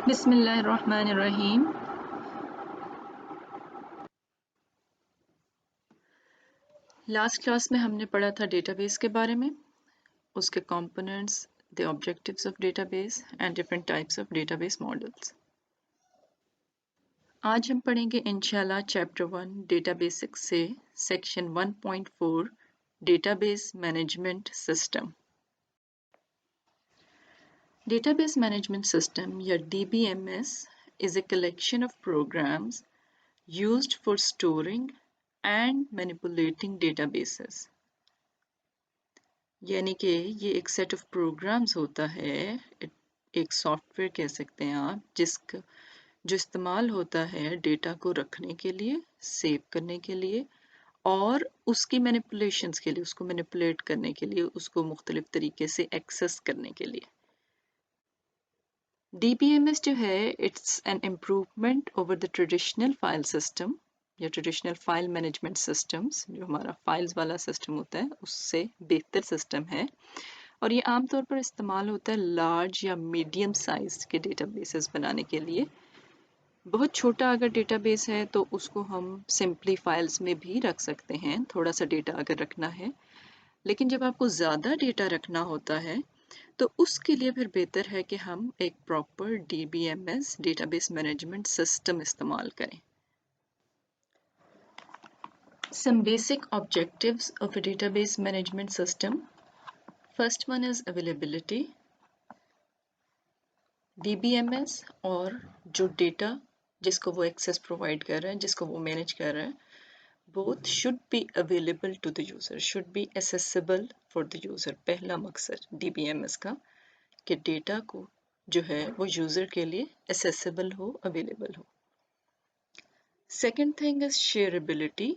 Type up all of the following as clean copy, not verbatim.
बिस्मिल्लाहिर्रहमानिर्रहीम। Last class में हमने पढ़ा था डेटाबेस के बारे में, उसके components, the objectives of database and different types of database models. आज हम पढ़ेंगे इंशाल्लाह चैप्टर 1 डेटाबेसिक्स से section 1.4 database management system. Database Management System या DBMS is a collection of programs used for storing and manipulating databases। यानी कि ये एक सेट ऑफ प्रोग्राम्स होता है, एक सॉफ्टवेयर कह सकते हैं आप, जो इस्तेमाल होता है डेटा को रखने के लिए, सेव करने के लिए और उसकी मैनिपुलेशंस के लिए, उसको मैनिपुलेट करने के लिए, उसको मुख्तलिफ तरीके से एक्सेस करने के लिए। DBMS जो है it's an improvement over the traditional file system या ट्रेडिशनल फाइल मैनेजमेंट सिस्टम्स, जो हमारा फाइल्स वाला सिस्टम होता है उससे बेहतर सिस्टम है और ये आमतौर पर इस्तेमाल होता है लार्ज या मीडियम साइज के डेटाबेसेस बनाने के लिए। बहुत छोटा अगर डेटाबेस है तो उसको हम सिंपली फाइल्स में भी रख सकते हैं, थोड़ा सा डेटा अगर रखना है। लेकिन जब आपको ज़्यादा डेटा रखना होता है तो उसके लिए फिर बेहतर है कि हम एक proper DBMS database management system इस्तेमाल करें। Some basic objectives of a database management system. First one is availability. DBMS और जो डेटा जिसको वो एक्सेस प्रोवाइड कर रहा है, जिसको वो मैनेज कर रहा है, both should be available to the user, should be accessible for the user। पहला मकसद DBMS का कि डेटा को जो है वो यूज़र के लिए accessible हो, available हो। Second thing is shareability।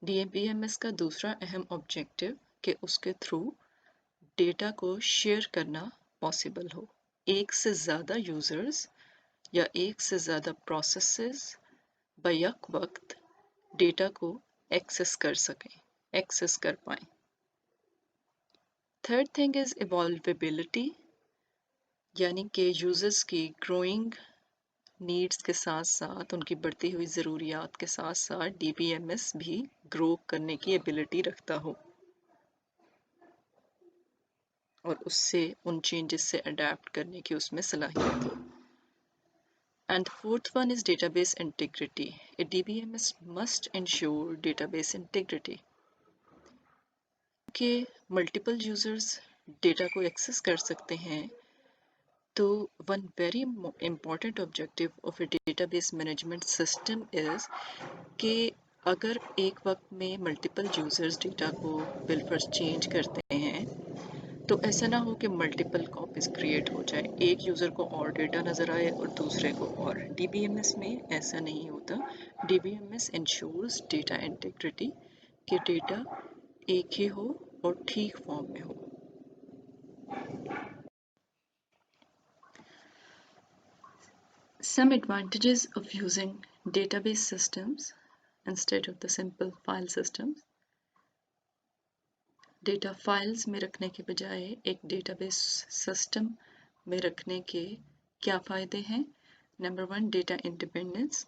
DBMS का दूसरा अहम ऑब्जेक्टिव कि उसके थ्रू डेटा को शेयर करना पॉसिबल हो, एक से ज़्यादा यूज़र्स या एक से ज़्यादा प्रोसेसेस बैक वक्त डेटा को एक्सेस कर सकें, एक्सेस कर पाएं। थर्ड थिंग इज़ इवॉल्वेबिलिटी, यानी कि यूज़र्स की ग्रोइंग नीड्स के साथ साथ, उनकी बढ़ती हुई ज़रूरियात के साथ साथ DBMS भी ग्रो करने की एबिलिटी रखता हो और उससे उन चेंजेस से अडेप्ट करने की उसमें सलाहियत हो। And the fourth one is database integrity. A DBMS must ensure database integrity कि मल्टीपल यूजर्स डेटा को एक्सेस कर सकते हैं। तो one very important objective of a database management system is कि अगर एक वक्त में मल्टीपल यूजर्स डेटा को बिलफर्ज चेंज करते हैं तो ऐसा ना हो कि मल्टीपल कॉपीज क्रिएट हो जाए, एक यूज़र को और डेटा नज़र आए और दूसरे को और। DBMS में ऐसा नहीं होता। DBMS इंश्योर्स डेटा इंटीग्रिटी कि डेटा एक ही हो और ठीक फॉर्म में हो। Some advantages of using database systems instead of the simple file systems. Data files में रखने के बजाय एक डेटाबेस सिस्टम में रखने के क्या फ़ायदे हैं? Number 1, data independence.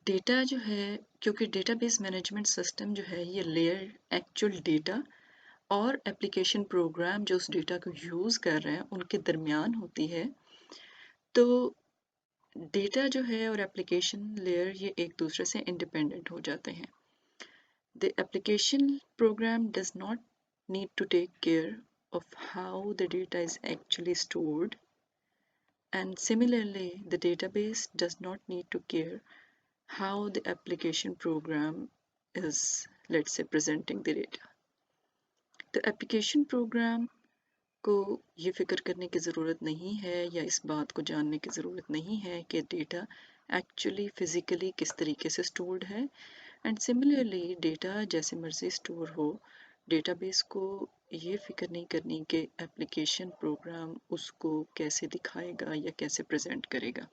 डेटा जो है, क्योंकि डेटाबेस मैनेजमेंट सिस्टम जो है ये लेयर एक्चुअल डेटा और एप्लीकेशन प्रोग्राम जो उस डेटा को यूज़ कर रहे हैं उनके दरमियान होती है, तो डेटा जो है और एप्लीकेशन लेयर ये एक दूसरे से इंडिपेंडेंट हो जाते हैं। The application program does not need to take care of how the data is actually stored, and similarly the database does not need to care how the application program is, let's say, presenting the data। तो application program को ये फिक्र करने की ज़रूरत नहीं है या इस बात को जानने की ज़रूरत नहीं है कि डेटा एक्चुअली फ़िज़िकली किस तरीके से स्टोर्ड है। एंड सिमिलरली डेटा जैसे मर्ज़ी स्टोर हो, डेटाबेस को ये फिक्र नहीं करनी कि एप्लीकेशन प्रोग्राम उसको कैसे दिखाएगा या कैसे प्रेजेंट करेगा।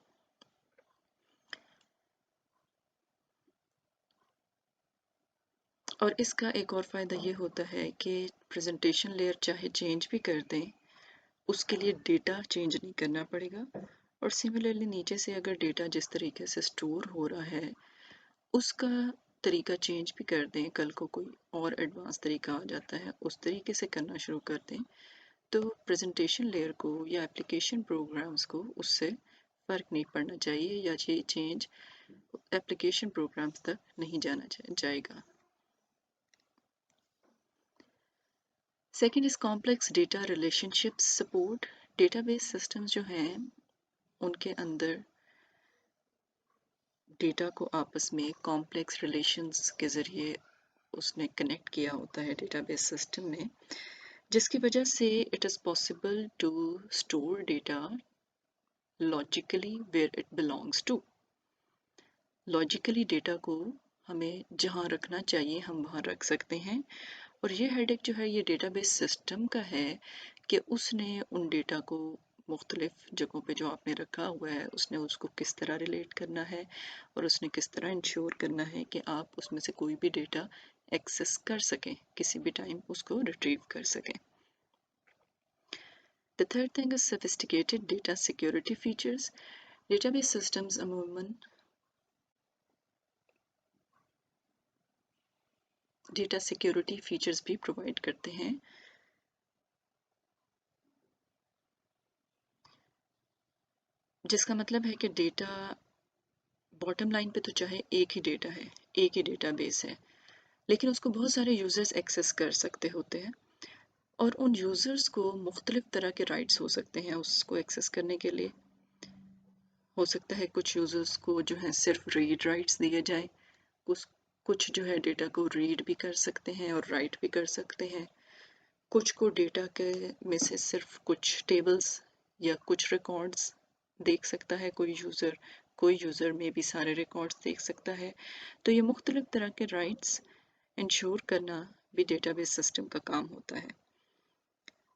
और इसका एक और फ़ायदा ये होता है कि प्रेजेंटेशन लेयर चाहे चेंज भी कर दें उसके लिए डेटा चेंज नहीं करना पड़ेगा। और सिमिलरली नीचे से अगर डेटा जिस तरीके से स्टोर हो रहा है उसका तरीका चेंज भी कर दें, कल को कोई और एडवांस तरीका आ जाता है उस तरीके से करना शुरू कर दें, तो प्रेजेंटेशन लेयर को या एप्लीकेशन प्रोग्राम्स को उससे फ़र्क नहीं पड़ना चाहिए या ये चेंज एप्लीकेशन प्रोग्राम्स तक नहीं जाना जाएगा। Second is complex data relationships support. Database systems जो हैं उनके अंदर डेटा को आपस में कॉम्प्लेक्स रिलेशंस के ज़रिए उसने कनेक्ट किया होता है डेटाबेस सिस्टम ने, जिसकी वजह से it is possible to store data logically where it belongs to. Logically data को हमें जहाँ रखना चाहिए हम वहाँ रख सकते हैं, और ये हेडेक जो है ये डेटाबेस सिस्टम का है कि उसने उन डेटा को मुख्तलिफ जगहों पे जो आपने रखा हुआ है उसने उसको किस तरह रिलेट करना है और उसने किस तरह इंश्योर करना है कि आप उसमें से कोई भी डेटा एक्सेस कर सकें, किसी भी टाइम उसको रिट्रीव कर सकें। The third thing is sophisticated data security features. Database systems अमूमन डेटा सिक्योरिटी फीचर्स भी प्रोवाइड करते हैं, जिसका मतलब है कि डेटा बॉटम लाइन पे तो चाहे एक ही डेटा है, एक ही डेटाबेस है, लेकिन उसको बहुत सारे यूज़र्स एक्सेस कर सकते होते हैं और उन यूज़र्स को मुख्तलिफ तरह के राइट्स हो सकते हैं उसको एक्सेस करने के लिए। हो सकता है कुछ यूज़र्स को जो है सिर्फ रीड राइट्स दिए जाए, कुछ कुछ जो है डेटा को रीड भी कर सकते हैं और राइट भी कर सकते हैं, कुछ को डेटा के में से सिर्फ कुछ टेबल्स या कुछ रिकॉर्ड्स देख सकता है कोई यूज़र में भी सारे रिकॉर्ड्स देख सकता है। तो ये मुख्तलिफ तरह के राइट्स इंश्योर करना भी डेटाबेस सिस्टम का काम होता है।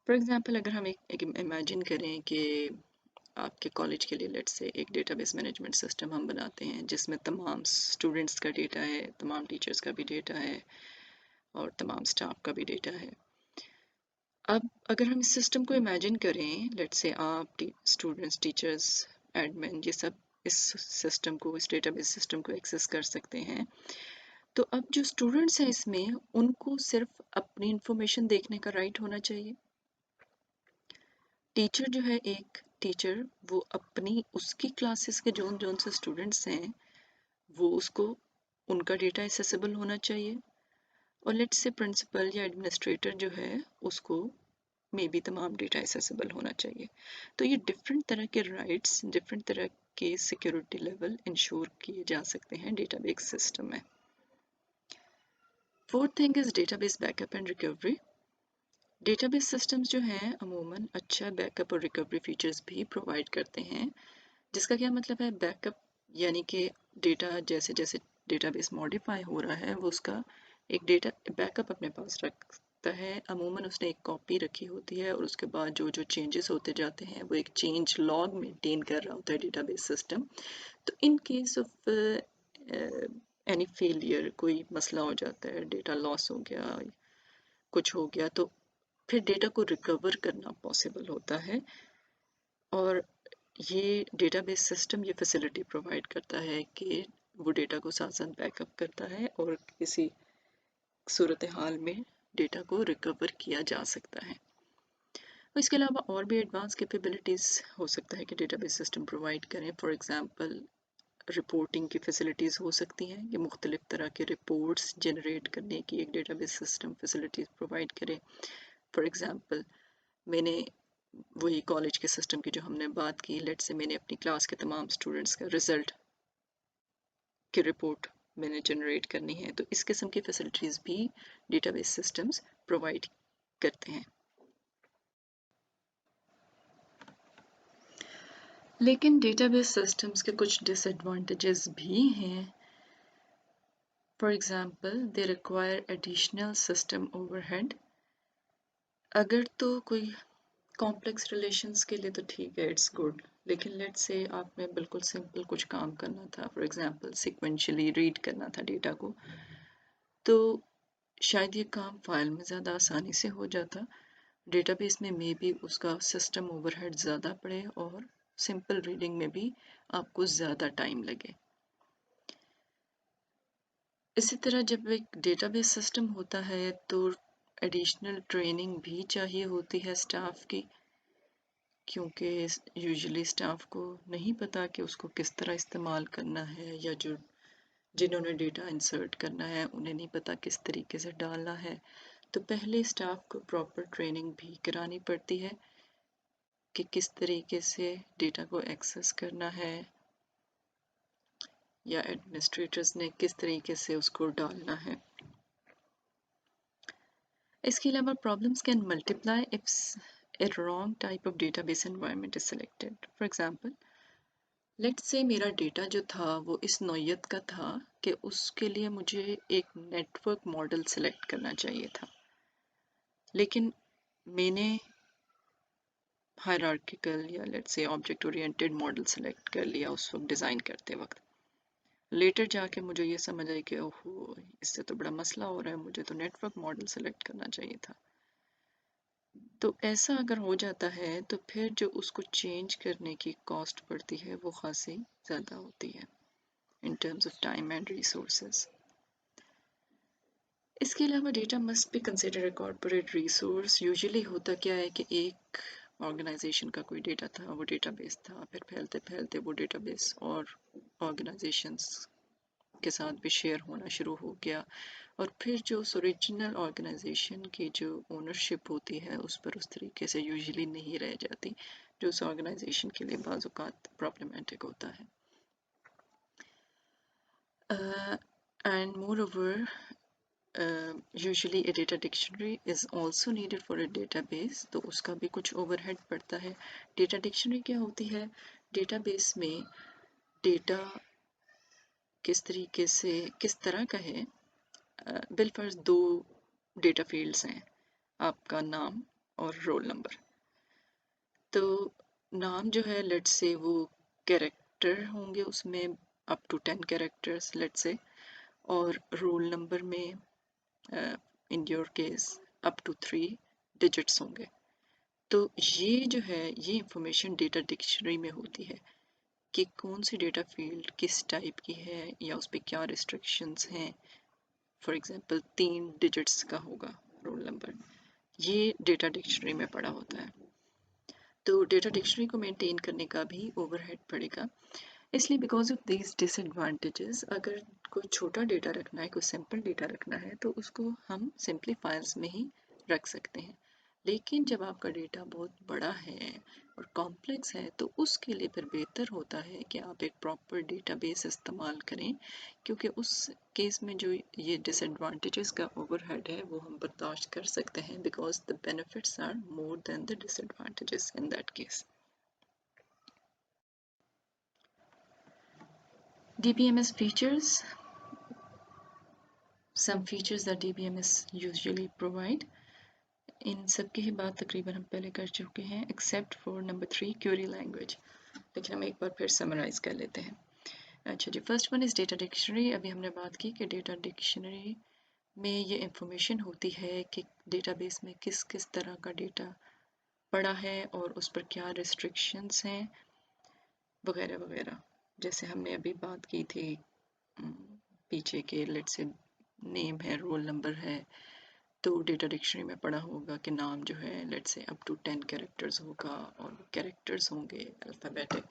फॉर एग्ज़ाम्पल अगर हम एक इमेजिन करें कि आपके कॉलेज के लिए लेट्स से एक डेटाबेस मैनेजमेंट सिस्टम हम बनाते हैं जिसमें तमाम स्टूडेंट्स का डेटा है, तमाम टीचर्स का भी डेटा है और तमाम स्टाफ का भी डेटा है। अब अगर हम इस सिस्टम को इमेजिन करें, लेट्स से आप स्टूडेंट्स, टीचर्स, एडमिन ये सब इस सिस्टम को, इस डेटाबेस सिस्टम को एक्सेस कर सकते हैं, तो अब जो स्टूडेंट्स हैं इसमें उनको सिर्फ अपनी इंफॉर्मेशन देखने का राइट होना चाहिए। टीचर जो है एक टीचर वो अपनी उसकी क्लासेस के जोन जोन से स्टूडेंट्स हैं वो उसको उनका डेटा एक्सेसिबल होना चाहिए, और लेट्स से प्रिंसिपल या एडमिनिस्ट्रेटर जो है उसको में भी तमाम डेटा एक्सेसिबल होना चाहिए। तो ये डिफरेंट तरह के राइट्स, डिफरेंट तरह के सिक्योरिटी लेवल इंश्योर किए जा सकते हैं डेटाबेस सिस्टम में। Fourth thing is database backup and recovery. Database systems जो हैं अमूमन अच्छा बैकअप और रिकवरी फीचर्स भी प्रोवाइड करते हैं, जिसका क्या मतलब है बैकअप, यानी कि डेटा जैसे जैसे डेटाबेस मॉडिफाई हो रहा है वो उसका एक डेटा बैकअप अपने पास रखता है। अमूमन उसने एक कॉपी रखी होती है और उसके बाद जो जो चेंजेस होते जाते हैं वो एक चेंज लॉग मेंटेन कर रहा होता है डेटाबेस सिस्टम। तो in case of any failure, कोई मसला हो जाता है, डेटा लॉस हो गया, कुछ हो गया, तो फिर डेटा को रिकवर करना पॉसिबल होता है। और ये डेटाबेस सिस्टम ये फैसिलिटी प्रोवाइड करता है कि वो डेटा को साथ साथ बैकअप करता है और किसी सूरत हाल में डेटा को रिकवर किया जा सकता है। इसके अलावा और भी एडवांस कैपेबिलिटीज़ हो सकता है कि डेटाबेस सिस्टम प्रोवाइड करें। फॉर एग्ज़ाम्पल रिपोर्टिंग की फैसिलिटीज़ हो सकती हैं कि मुख्तलिफ तरह के रिपोर्ट्स जनरेट करने की एक डेटाबेस सिस्टम फैसिलिटीज़ प्रोवाइड करे। फॉर एग्ज़ाम्पल मैंने वही कॉलेज के सिस्टम की जो हमने बात की, लेट से मैंने अपनी क्लास के तमाम स्टूडेंट्स का रिजल्ट की रिपोर्ट मैंने जनरेट करनी है, तो इस किस्म की फैसिलिटीज़ भी डेटाबेस सिस्टम्स प्रोवाइड करते हैं। लेकिन डेटाबेस सिस्टम्स के कुछ डिसएडवांटेजेस भी हैं। For example they require additional system overhead. अगर तो कोई कॉम्प्लेक्स रिलेशंस के लिए तो ठीक है, इट्स गुड, लेकिन लेट्स से आपने बिल्कुल सिंपल कुछ काम करना था, फॉर एग्जांपल सिक्वेंशली रीड करना था डेटा को, तो शायद ये काम फाइल में ज़्यादा आसानी से हो जाता डेटाबेस में मे बी उसका सिस्टम ओवरहेड ज़्यादा पड़े और सिंपल रीडिंग में भी आपको ज़्यादा टाइम लगे। इसी तरह जब एक डेटाबेस सिस्टम होता है तो एडिशनल ट्रेनिंग भी चाहिए होती है स्टाफ की, क्योंकि यूजुअली स्टाफ को नहीं पता कि उसको किस तरह इस्तेमाल करना है, या जो जिन्होंने डेटा इंसर्ट करना है उन्हें नहीं पता किस तरीके से डालना है। तो पहले स्टाफ को प्रॉपर ट्रेनिंग भी करानी पड़ती है कि किस तरीके से डेटा को एक्सेस करना है, या एडमिनिस्ट्रेटर्स ने किस तरीके से उसको डालना है। इसके अलावा problems can multiply if a wrong type of database environment is selected. For example, let's say मेरा डेटा जो था वो इस नौयत का था कि उसके लिए मुझे एक नेटवर्क मॉडल सेलेक्ट करना चाहिए था, लेकिन मैंने हायरार्किकल या let's say object oriented model select कर लिया उस वक्त डिज़ाइन करते वक्त। लेटर जाके मुझे ये समझ आई कि ओहो, इससे तो बड़ा मसला हो रहा है, मुझे तो नेटवर्क मॉडल सेलेक्ट करना चाहिए था। तो ऐसा अगर हो जाता है तो फिर जो उसको चेंज करने की कॉस्ट पड़ती है वो खासी ज़्यादा होती है in terms of time and resources. इसके अलावा data must be consider a corporate resource. Usually होता क्या है कि एक ऑर्गेनाइजेशन का कोई डेटा था, वो डेटाबेस था, फिर फैलते फैलते वो डेटाबेस और ऑर्गेनाइजेशंस के साथ भी शेयर होना शुरू हो गया, और फिर जो उस ओरिजिनल ऑर्गेनाइजेशन की जो ओनरशिप होती है उस पर उस तरीके से यूजुअली नहीं रह जाती, जो उस ऑर्गेनाइजेशन के लिए बाज़ औक़ात प्रॉब्लमेटिक होता है। And more over, usually a data dictionary is also needed for a database, तो उसका भी कुछ ओवरहेड पड़ता है। डेटा डिक्शनरी क्या होती है? डेटाबेस में डेटा किस तरीके से किस तरह का है, बिलफर्ज दो डेटा फील्ड्स हैं, आपका नाम और रोल नंबर। तो नाम जो है लेट्स से वो कैरेक्टर होंगे उसमें up to 10 characters let's say, और रोल नंबर में in your case up to 3 digits होंगे। तो ये जो है ये इंफॉर्मेशन डेटा डिक्शनरी में होती है कि कौन सी डेटा फील्ड किस टाइप की है या उस पर क्या रिस्ट्रिक्शंस हैं। फॉर एग्जांपल 3 डिजिट्स का होगा रोल नंबर, ये डेटा डिक्शनरी में पड़ा होता है। तो डेटा डिक्शनरी को मेंटेन करने का भी ओवरहेड पड़ेगा, इसलिए बिकॉज ऑफ दीज डिसएडवांटेजेस अगर कोई छोटा डेटा रखना है, कोई सिंपल डेटा रखना है, तो उसको हम सिंपली फाइल्स में ही रख सकते हैं। लेकिन जब आपका डेटा बहुत बड़ा है और कॉम्प्लेक्स है तो उसके लिए फिर बेहतर होता है कि आप एक प्रॉपर डेटाबेस इस्तेमाल करें, क्योंकि उस केस में जो ये डिसएडवांटेजेस का ओवरहेड है वो हम बर्दाश्त कर सकते हैं, because the benefits are more than the disadvantages in that case. DBMS features, some features that DBMS usually provide, इन सब की ही बात तकरीबन हम पहले कर चुके हैं except for number 3 query language, लेकिन हम एक बार फिर समराइज कर लेते हैं। अच्छा जी, first one is data dictionary. अभी हमने बात की कि डेटा डिक्शनरी में ये इंफॉर्मेशन होती है कि डेटाबेस में किस किस तरह का डेटा पड़ा है और उस पर क्या रिस्ट्रिक्शंस हैं वगैरह वगैरह। जैसे हमने अभी बात की थी पीछे के, लेट्स से नेम है, रोल नंबर है, तो डेटा डिक्शनरी में पढ़ा होगा कि नाम जो है let's say up to 10 characters होगा और कैरेक्टर्स होंगे अल्फ़ाबेटिक,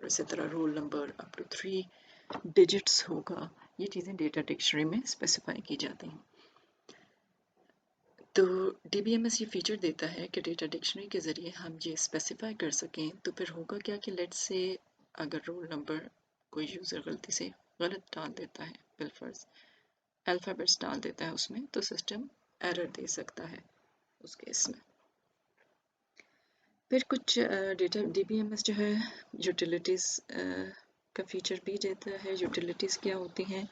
और इसी तरह roll number up to 3 digits होगा। ये चीज़ें डेटा डिक्शनरी में स्पेसिफाई की जाती हैं। तो DBMS ये फीचर देता है कि डेटा डिक्शनरी के ज़रिए हम ये स्पेसिफाई कर सकें। तो फिर होगा क्या कि लेट्स से अगर रोल नंबर कोई यूज़र गलती से गलत डाल देता है, बिलफर्ज अल्फ़ाबेट्स डाल देता है उसमें, तो सिस्टम एरर दे सकता है उस केस में। फिर कुछ डेटा DBMS जो है यूटिलिटीज़ का फीचर भी देता है। यूटिलिटीज़ क्या होती हैं?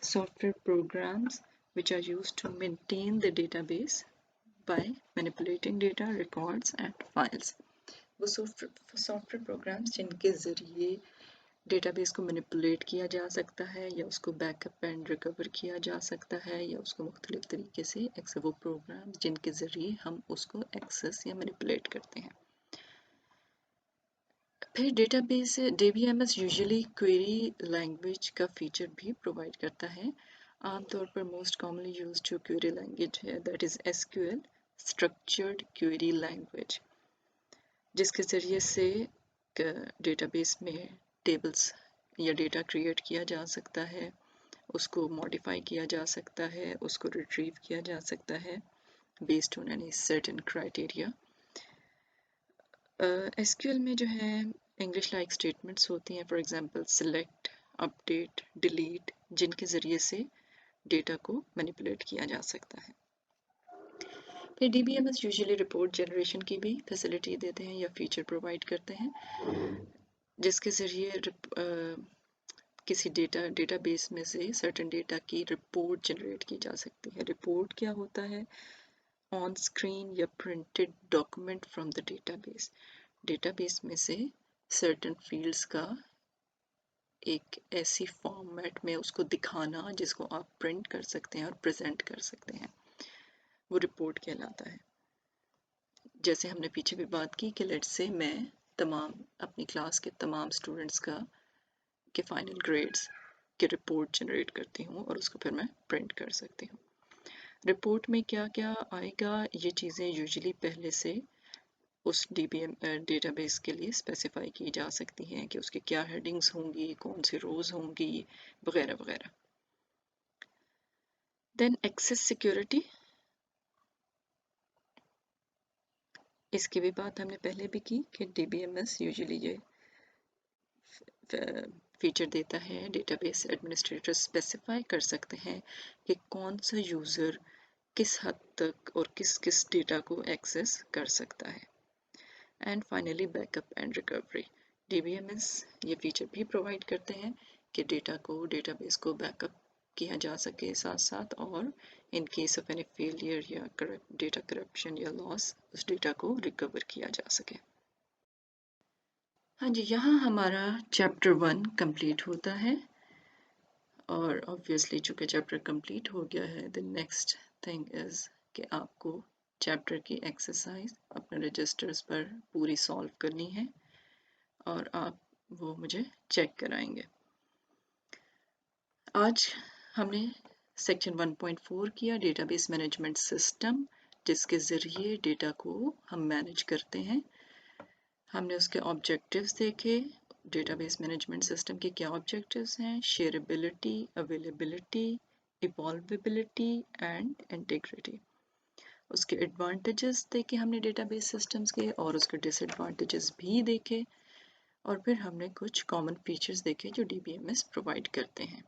Software programmes which are used to maintain the database by manipulating data, records and files। वो सॉफ्टवेयर प्रोग्राम्स जिनके ज़रिए डेटाबेस को मैनिपुलेट किया जा सकता है या उसको बैकअप एंड रिकवर किया जा सकता है या उसको मुख्तलिफ तरीके से वो प्रोग्राम जिनके ज़रिए हम उसको एक्सेस या मैनिपुलेट करते हैं। फिर database DBMS usually query language का फीचर भी प्रोवाइड करता है। आमतौर पर मोस्ट कॉमनली यूज्ड जो क्वेरी लैंग्वेज है that is SQL, structured query language, जिसके ज़रिए से डेटाबेस में टेबल्स या डेटा क्रिएट किया जा सकता है, उसको मॉडिफाई किया जा सकता है, उसको रिट्रीव किया जा सकता है based on any certain criteria. SQL में जो है इंग्लिश लाइक स्टेटमेंट्स होती हैं, for example select, update, delete, जिनके ज़रिए से डेटा को मैनिपुलेट किया जा सकता है। फिर DBMS यूजुअली रिपोर्ट जनरेशन की भी फैसिलिटी देते हैं या फीचर प्रोवाइड करते हैं, जिसके ज़रिए किसी डेटाबेस में से सर्टेन डेटा की रिपोर्ट जनरेट की जा सकती है। रिपोर्ट क्या होता है? ऑन स्क्रीन या printed document from the database. Database में से सर्टेन फील्ड्स का एक ऐसी फॉर्मेट में उसको दिखाना जिसको आप प्रिंट कर सकते हैं और प्रेजेंट कर सकते हैं, वो रिपोर्ट कहलाता है। जैसे हमने पीछे भी बात की कि लेट्स से मैं तमाम अपनी क्लास के तमाम स्टूडेंट्स का के फाइनल ग्रेड्स की रिपोर्ट जनरेट करती हूँ और उसको फिर मैं प्रिंट कर सकती हूँ। रिपोर्ट में क्या क्या आएगा, ये चीज़ें यूजुअली पहले से उस डेटाबेस के लिए स्पेसिफाई की जा सकती हैं कि उसकी क्या हेडिंग्स होंगी, कौन सी रोज होंगी, वगैरह वगैरह। देन एक्सेस सिक्योरिटी, इसकी भी बात हमने पहले भी की कि DBMS यूजुअली ये फीचर देता है, डेटाबेस एडमिनिस्ट्रेटर स्पेसिफाई कर सकते हैं कि कौन सा यूज़र किस हद तक और किस किस डेटा को एक्सेस कर सकता है। And finally backup and recovery, DBMS ये फीचर भी प्रोवाइड करते हैं कि डेटाबेस को बैकअप किया जा सके साथ साथ, और in case of any failure या डेटा करप्शन या लॉस उस डेटा को रिकवर किया जा सके। हाँ जी, यहाँ हमारा चैप्टर 1 कंप्लीट होता है और ऑब्वियसली चूँकि चैप्टर कंप्लीट हो गया है, द नेक्स्ट थिंग इज़ कि आपको चैप्टर की एक्सरसाइज अपने रजिस्टर्स पर पूरी सॉल्व करनी है और आप वो मुझे चेक कराएंगे। आज हमने सेक्शन 1.4 किया, डेटाबेस मैनेजमेंट सिस्टम, जिसके ज़रिए डेटा को हम मैनेज करते हैं। हमने उसके ऑब्जेक्टिव्स देखे। डेटाबेस मैनेजमेंट सिस्टम के क्या ऑब्जेक्टिव्स हैं? शेयरेबिलिटी, अवेलेबिलिटी, इवॉल्वेबिलिटी एंड इंटीग्रिटी। उसके एडवांटेजेस देखे हमने डेटाबेस सिस्टम्स के और उसके डिसएडवांटेजेस भी देखे, और फिर हमने कुछ कॉमन फीचर्स देखे जो DBMS प्रोवाइड करते हैं।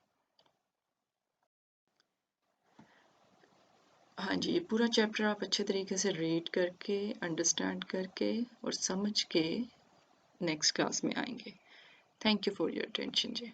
हाँ जी, ये पूरा चैप्टर आप अच्छे तरीके से रीड करके, अंडरस्टैंड करके और समझ के नेक्स्ट क्लास में आएंगे। Thank you for your attention ji.